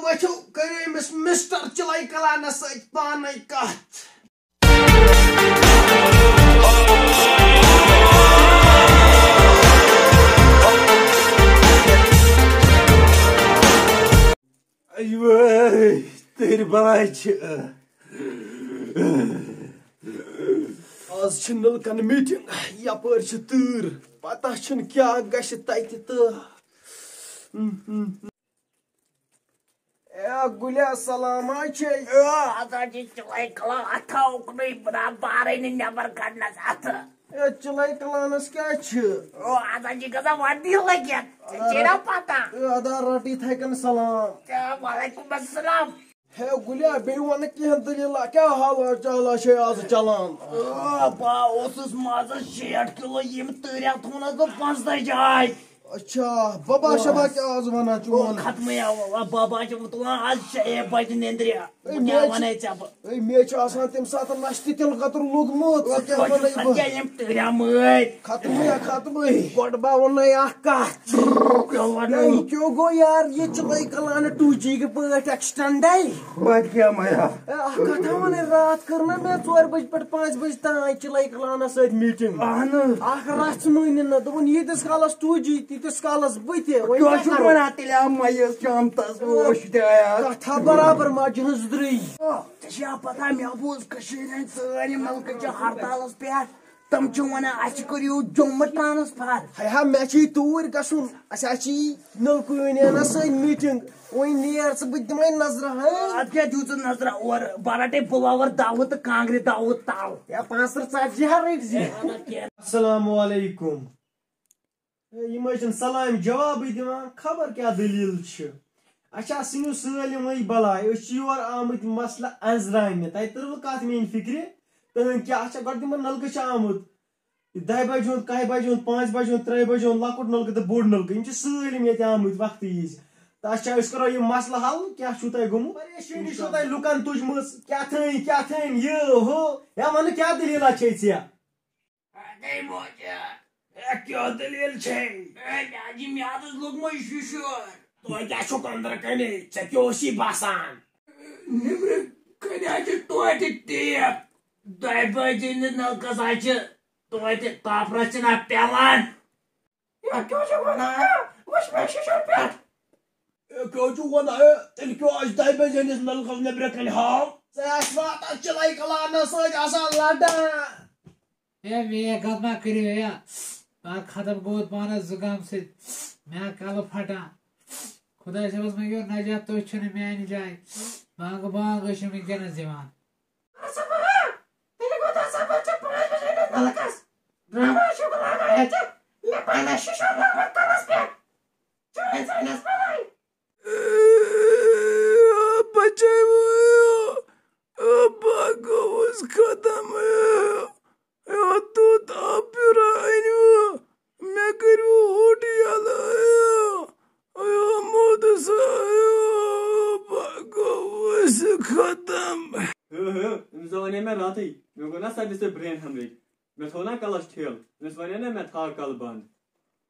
ؤتھِو کٔرِو أمِس مِسٹر چِلَے کلانَس سۭتۍ پانَے کتھ. تٔرۍ بلاے چھِ آز چھِ نلکن میٖٹِنٛگ یپٲرۍ چھِ تۭر پتہ چھُنہٕ کیٛاہ گژھِ تتہِ تہٕ گُلیا سلامہ چھے ہسا چھِ چِلَے کلان اتھا اُکنُے بارے نہٕ نٮ۪بر کڑنس اتھٕ چِلَے کلانس کیٛاہ چھِ ہسا چھِ گژھان وردی لٔگِتھ چھےٚ پتہ ادا رٹ یِتھَے کٔنۍ سلام وعلیکُم السلام ہے گُلیا بیٚیہِ وَنہٕ کینٛہہ دٔلیٖلا کیٛاہ حالا چالا چھے آز چلان بہٕ اوسُس مازس 60 کِلوٗ یِم تۭریا تھوونس بہٕ 15 جاے اچھا بابا شبا کیٛاہ آز ونان چون ختمٕے بابا چھُ تُلان آز 6 بجہِ نیندرِ کیٛاہ ونے ژےٚ بہٕ مےٚ چھُ آسان تمہِ ساتہٕ نشتہِ تِلہٕ قطر لوٚگمُت یِم تۭریا مٲرۍ ختمٕے گۄڈٕ بہٕ وَنَے اکھ کتھ کیوں گوٚو یار یہِ چِلَے کلانہٕ 2G پٲٹھۍ ایکسٹینڈے اکھ کتھا وَنے راتھ کٔر نا مےٚ 4 بجہِ پٮ۪ٹھ 5 بجہِ تام چِلَے کلانس سۭتۍ میٖٹِنٛگ اکھ رژھ مٲنِن نہٕ دوٚپُن ییٖتِس کالس 2G تیٖتِس کالس بہٕ تہِ کتھا برابر ماجہِ ہٕنٛز درٕے ژےٚ چھےٚ پتہ مےٚ بوٗز کٔشیٖرِ ہٕنٛدۍ سٲری مُلکہٕ چھِ ہڑتالس پٮ۪ٹھ تِم چھِ ونان اسہِ کٔرِو جوٚمہٕ ٹرانسفر ہے مےٚ چھُے توٗرۍ گژھُن اسہِ حظ چھِ نلکہٕ یوٗنینس سۭتۍ میٖٹِنٛگ وۄنۍ نیر ژٕ بہٕ دِمے نظرا ادٕ کیٛاہ دِیِو ژٕ نظرا اورٕ بہٕ رٹے بُلاور دعوت تہٕ کانٛگرِ دعوت تل 5 ژتجی رٔٹۍ زِ السلام علیکم یِم حظ چھِنہٕ سلامہِ جوابٕے دِوان خبر کیٛاہ دٔلیٖل چھِ اچھا ژھٕنِو سٲلِمٕے بلاے أسۍ چھِ یور آمٕتۍ مسلہٕ انزراونہِ تۄہہِ تٔروٕ کتھ میٛٲنۍ فِکرِ تُہنٛد کیٛاہ اچھا گۄڈٕ دِمو نلکہٕ چھِ آمُت 10 بجہِ ہُنٛد 1 بجہِ ہُنٛد 5 بجہِ ہُنٛد 3 بجہِ ہُنٛد لۄکُٹ نلکہٕ تہٕ بوٚڑ نلکہٕ یِم چھِ سٲلِم ییٚتہِ آمٕتۍ وقتہٕ وِزِ تہٕ اچھا أسۍ کرو یہِ مسلہٕ حل کیٛاہ چھُو تۄہہِ گوٚمُت پریشٲنی چھو تۄہہِ لُکن تُجمٕژ کیٛاہ تھٲنۍ یہِ ہُہ یا وَنہٕ کیٛاہ دٔلیٖلا چھے ژےٚ کیٛاہ دٔلیٖل چھے میادس لوٚگمُے شِشُر تۄہہِ کیٛاہ چھُکھ أنٛدرٕ کَنہِ ژےٚ کیٛاہ اوسی باسان نیبرٕ کَنہِ حظ چھِ توتہِ ٹیپ 2 بجہِ ہٕنٛدِس نلکس حظ چھِ توتہِ کاپرس چھِنہ پیوان کیٛاہ چھُ ونان وٕچھ مےٚ شِشُر پٮ۪ٹھ کیٛاہ چھُو ونان تیٚلہِ کیٛاہ آسہِ 2 بجہِ ہٕنٛدِس نلکس نیبرٕ کَنہِ ہاو ژٕ آسہِ واتان چِلَے کلانس سۭتۍ آسان لڑان غلط ما کٔرِو ختم گوٚمُت پانس زُکام سۭتۍ مےٚ کلہٕ پھٹان خۄداے صٲبس منٛگیو نجات تُہۍ چھِنہٕ میانہِ جایہِ بانٛگہٕ بانٛگ ٲسِو وٕنکیٚنس دِوان بہٕ گوٚوُس ختم توٚت آب پیوٗرا أنِو مےٚ کٔرِو ہوٚٹ یَلہٕ موٚدُس بہٕ گوٚوُس ختم أمِس وَنے مےٚ راتٕے مےٚ گوٚو نا سٲرِس سۭتۍ برین ہٮ۪مریج مےٚ تھوٚو نا کَلس ٹھیلہٕ أمِس وَنے نا مےٚ تھاو کَلہٕ بنٛد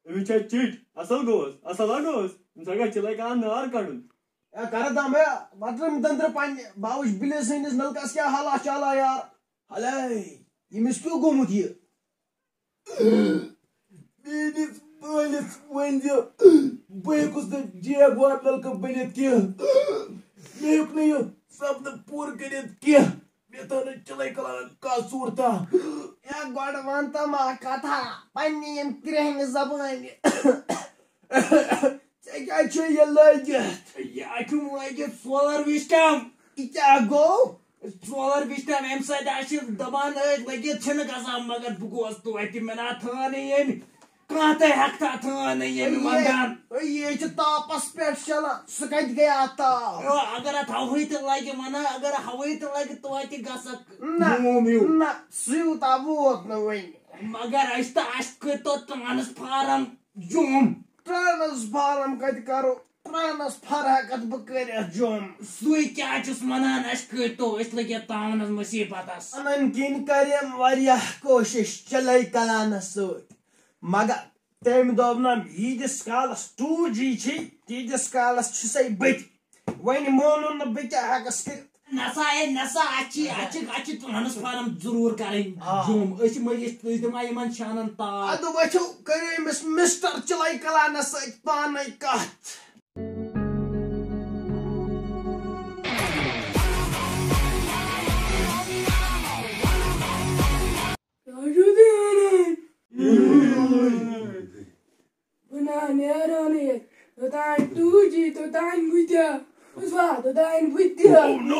أمِس چھا چِٹھۍ اَصٕل گوٚوُس اَصٕل ہا گوٚوُس أمِس گژھِ چِلَے کلان نار کَڑُن کر دم وترم دندرٕ پننہِ بہٕ وٕچھ بِلِس سٲنِس نلکس کیٛاہ حالا چالا یار ہلے ییٚمِس کیٛاہ گوٚمُت یہِ میٲنِس مٲلِس ؤنۍزِ بہٕ ہیٚکُس نہٕ جیب وار نلکہٕ بٔنِتھ کینٛہہ مےٚ ہیوٚک نہٕ یہِ سپنہٕ پوٗرٕ کٔرِتھ کینٛہہ مےٚ تھٲو نہٕ چِلَے کلان کانٛہہ صوٗرتا گۄڈٕ وَن تم اکھ کتھا پننہِ ییٚمہِ کرٛہنہِ زبانہِ ژےٚ کیٛاہ چھُے یہِ لٲگِتھ یہِ چھُم لٲگِتھ سولر وِسٹم یہِ کیٛاہ گوٚو سولر وِسٹم اَمہِ سۭتۍ اَسہِ دپان ٲسۍ لٔگِتھ چھِنہٕ گژھان مگر بہٕ گوس توتہِ مےٚ نا تھٲو نہٕ ییٚمہِ کانٛہہ تہِ ہٮ۪کتھا تھٲو نہٕ ییٚمہِ مگر یہِ چھِ تاپس پٮ۪ٹھ چلان سُہ کتہِ گٔے اتھ تاپھ اگر اتھ ہوٕے تہِ لگہِ ونان اگر ہوٕے تہِ لگہِ توتہِ گژھکھ نہ سُہ یوٗتاہ ووت نہٕ وُنہِ مگر اَسہِ کٔرۍتو ٹرانسفارم جوٚم ٹرانسفارم کتہِ کرو ٹرانسفر ہٮ۪کتھ بہٕ کٔرِتھ جوٚم سُے کیٛاہ چھُس ونان اَسہِ کٔرۍتو أسۍ لٔگِتھ تاونس مُصیبتس انن کِنۍ کریم واریاہ کوٗشش چِلَے کلانس سۭتۍ مگر تٔمۍ دوٚپ نہ ییٖتِس کالس 2G چھِ تیٖتِس کالس چھُ سَے بٔتہِ وۄنۍ مونُن نہٕ بہٕ کیٛاہ ہٮ۪کس کٔرِتھ. نسا اچھی ٹرانسفارم ضرور کریں جم أسۍ دِمو یِمن شانن تاج. اَدٕ وٕچھو کٔرِو أمِس مِسٹر چِلَے کلانس سۭتۍ پانے کتھ.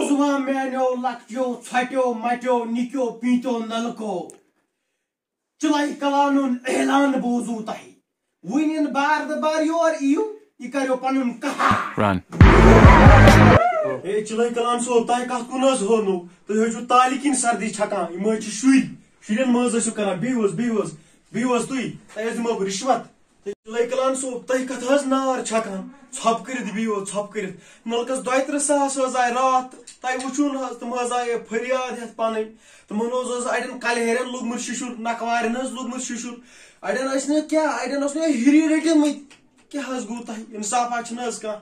زُوان میٛانیو لۄکچیو ژھۄٹیو مٹیو نِکیو پیٖنتیو نلکو چِلَے کلانُن اعلان بوٗزوٗ تۄہہِ. وٕنۍ یِنہٕ باردٕبار یور یِیِو یہِ کریو پنُن قہر. ہے چِلَے کلان صٲب تۄہہِ کتھ کُن حظ ہونو؟ تُہۍ حظ چھِو تالہِ کِنۍ سردی چھکان. یِم حظ چھِ شُرۍ. شُرٮ۪ن منٛز ٲسِو کران. بِہِو حظ بِہِو حظ بِہِو حظ تُہۍ. تۄہہِ حظ دِمو بہٕ رِشوت. چِلَے کلان صٲب تُہۍ کتھ حظ نار چھکان؟ ژھۄپہٕ کٔرِتھ بِہِو حظ ژھۄپہٕ کٔرِتھ. نلکس 2-3 ساس حظ آیہِ راتھ. تۄہہِ وٕچھو نہٕ حظ تِم حظ آیہِ فریاد ہٮ۪تھ پنٕنۍ. تِمن حظ اڑٮ۪ن کلہیرٮ۪ن لوٚگمُت شِشُر نکوارٮ۪ن حظ لوٚگمُت شِشُر. اڑٮ۪ن ٲسۍ نہٕ کیٛاہ اڑٮ۪ن اوس نہٕ ہِری رٔٹِمٕتۍ. کیٛاہ حظ گوٚو تۄہہِ؟ اِنصافا چھُنہٕ حظ کانٛہہ؟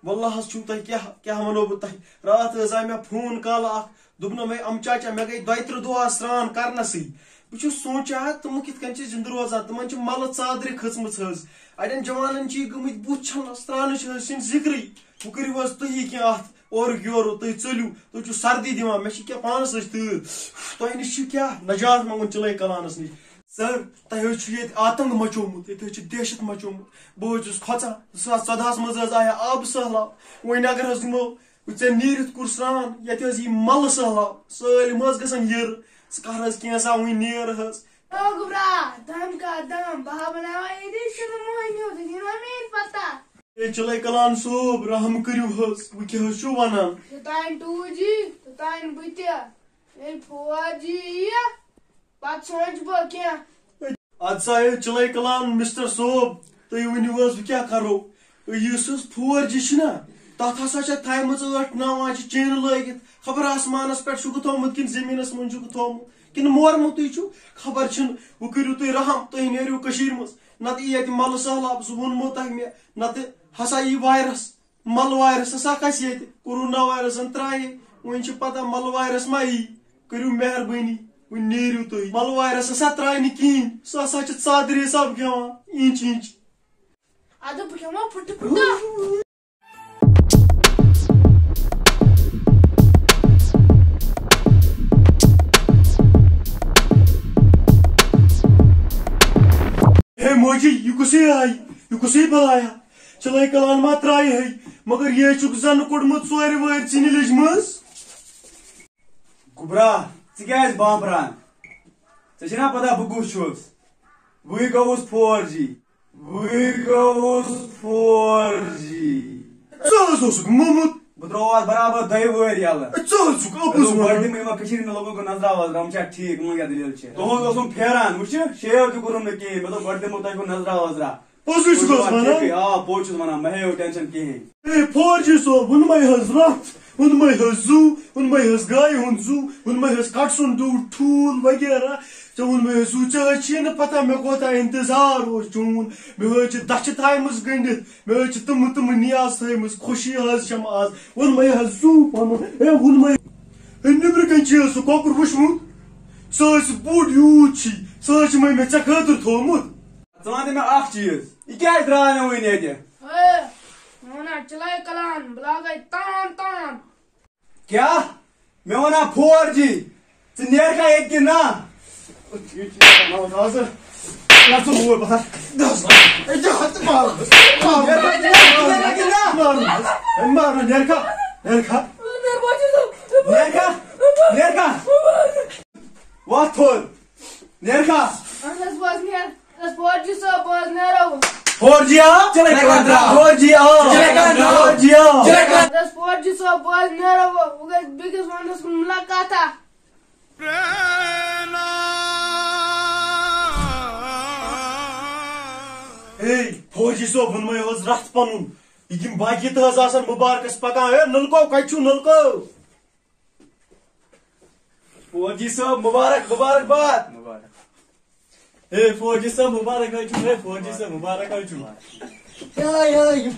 واللہ حظ چھُو تۄہہِ کیٛاہ وَنو بہٕ تۄہہِ. راتھ حظ آے مےٚ فون کالہٕ اکھ دوٚپنو مےٚ چاچا مےٚ گٔے 2-3 دۄہ سرٛان کرنسٕے. بہٕ چھُس سونٛچان تِم کِتھ کٔنۍ چھِ زِندٕ روزان. تِمن چھِ ملہٕ ژادرِ کھٔژمٕژ حظ. اڑٮ۪ن جوانن چھِ گٔمٕتۍ بُتھ چھلنس سرٛانٕچ حظ چھِنہٕ ذِکرٕے. وۄنۍ کٔرِو حظ تُہی کینٛہہ اتھ اورُک یورُک. تُہۍ ژٔلِو. تُہۍ چھِو سردی دِوان. مےٚ چھِ کینٛہہ پانس حظ تۭر. تۄہہِ نِش چھُ کیٛاہ نجات منٛگُن چِلَے کلانس نِش. سر تۄہہِ حظ چھُ ییٚتہِ آتنٛک مچومُت. ییٚتہِ حظ چھُ دہشت مچومُت. بہٕ حظ چھُس کھۄژان. 2014 منٛز حظ آیا آبہٕ سہلاب. وۄنۍ اگر حظ دِمو ژےٚ نیٖرِتھ کوٚر سرٛان ییٚتہِ حظ یی ملہٕ سہلاب. سٲلِم حظ گژھن یِرٕ. ژٕ کر حظ کینٛژھا وۄنۍ نیر حظ. ہے چِلَے کلان صٲب رحم کٔرِو حظ. وۄنۍ کیٛاہ حظ چھُو ونان؟ اد سا ہے چِلَے کلان مِسٹر صٲب تُہۍ ؤنِو حظ وۄنۍ کیٛاہ کرو. یُس حظ 4G چھُنہ تتھ ہسا چھِ تھایمٕژ 8-9 آنچہِ چینہٕ لٲگِتھ. خبر آسمانس پٮ۪ٹھ چھُکھ تھومُت کِنہٕ زٔمیٖنس منٛز چھُکھ تھومُت کِنہٕ مورمُتٕے چھُ خبر چھُنہٕ. وۄنۍ کٔرِو تُہۍ رحم. تُہۍ نیرِو کٔشیٖرِ منٛز. نتہٕ یی ییٚتہِ ملہٕ سہلاب. سُہ ووٚنمو تۄہہِ مےٚ. نتہٕ ہسا یی وایرس. ملہٕ وایرس ہسا کھسہِ ییٚتہِ. کورونا وایرسن ترٛایے. وۄنۍ چھِ پتہ ملہٕ وایرس ما یی. کٔرِو مہربٲنی وۄنۍ نیٖرِو تُہۍ. ملہٕ وایرس ہسا ترٛایہِ نہٕ کِہیٖنۍ. سُہ ہسا چھِ ژادرِ حساب کھٮ۪وان اِنچ اِنچ. ہے موجی یہ کُسے آیہِ یہ کُسے بلایا. چِلَے کلان ما ترٛایہِ ہے مگر یہ چھُکھ زن کوٚڑمُت ژورِ وٲرۍ ژِنہِ لیٚجہِ منٛز. گوٚبرا ژٕ کیٛازِ بامبران؟ ژےٚ چھےٚ نا پتہ بہٕ کُس چھُس؟ بٕے گوٚوُس 4G. ژٕ حظ اوسُکھ موٚمُت. بہٕ ترٛووس برابر 2 وٲرۍ یلہٕ. ژٕ حظ چھُکھ اَپُز گۄڈٕ وَنان. دِمہٕ یِمن کٔشیٖرِ ہٕنٛدٮ۪ن لوٗکن کُن نظرا وظرا یِم چھا ٹھیٖک یِمن کیٛاہ دٔلیٖل چھِ. تُہُنٛد اوسُم پھیران وٕچھِ شیو تہِ کوٚرُم نہٕ کِہیٖنۍ. مےٚ دوٚپ گۄڈٕ دِمو تۄہہِ کُن نظرا وظرا. پوٚزُے چھُکھ حظ وَنان. آ پوٚز چھُس وَنان مہ ہیٚیِو ٹٮ۪نشن کِہیٖنۍ. ہے 4G صٲب ووٚنمَے حظ راتھ ووٚنمَے حظ زُو ووٚنمَے حظ گایہِ ہُنٛد زُو ووٚنمَے حظ کٹہٕ سُنٛد ڈوٗ ٹھوٗل وغیرہ. ژےٚ ووٚنمَے حظ زُو. ژےٚ حظ چھِی نہٕ پتہ مےٚ کوتاہ انتظار اوس چون. مےٚ حظ چھِ دَچھِ تھایمٕژ گٔنڈِتھ. مےٚ حظ چھِ تِمہٕ نیاز تھٲیمٕژ. خوشی حظ چھم آز. ووٚنمَے حظ زُو پنُن. ہے ووٚنمَے ہے نیٚبرٕ کَنۍ چھِ حظ سُہ کۄکُر وٕچھمُت. سُہ حظ چھُ بوٚڑ یوٗت چھی. سُہ حظ چھِ مےٚ ژےٚ خٲطرٕ تھوٚومُت. ژٕ وَن تہٕ مےٚ اکھ چیٖز یہِ کیٛازِ درٛاو مےٚ وٕنۍ ییٚتہِ؟ کیٛاہ مےٚ وَنا 4G ژٕ نیرکھا ییٚتہِ کِنہٕ نہ؟ وَتھ تھوٚد نیرکھا. 4G آو 4G آو 4G آو. ہے 4G صٲب ووٚنمَے حظ رتھ پنُن. یِم باقٕے تہِ حظ آسان مُبارکس پکان. ہے نلکو کتہِ چھُو نلکو؟ 4G صٲب مُبارک مُبارک باد. ہے 4G صٲب مُبارک حظ چھُ. ہے 4G صٲب مُبارک حظ چھُ.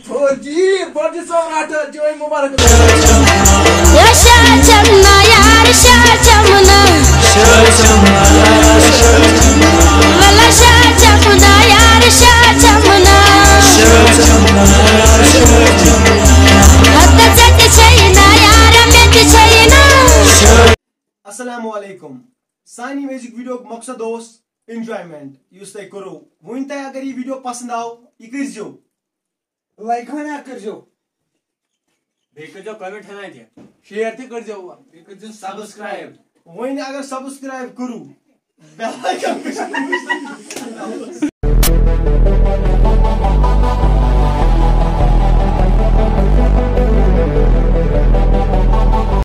فوجی صاحب راٹھا جوئی مبارک چمنا یار شاہ چمنا والا شاہ چمنا یار شاہ چمنا حد چت چینا یار مت چینا. السلام علیکم. سانی میوزک ویڈیو مقصد اوس انجوائمنٹ یس تہ کرو ون تہ اگر یہ ویڈیو پسند آو یہ کرزو لائک ہنا کرزو بیٚیہِ کٔرۍزیو کمنٹ ہنا تہِ شیئر تہِ کٔرزیو بیٚیہِ کٔرزیو سبسکرایب. ون اگر سبسکرائب کرو بیل آیکن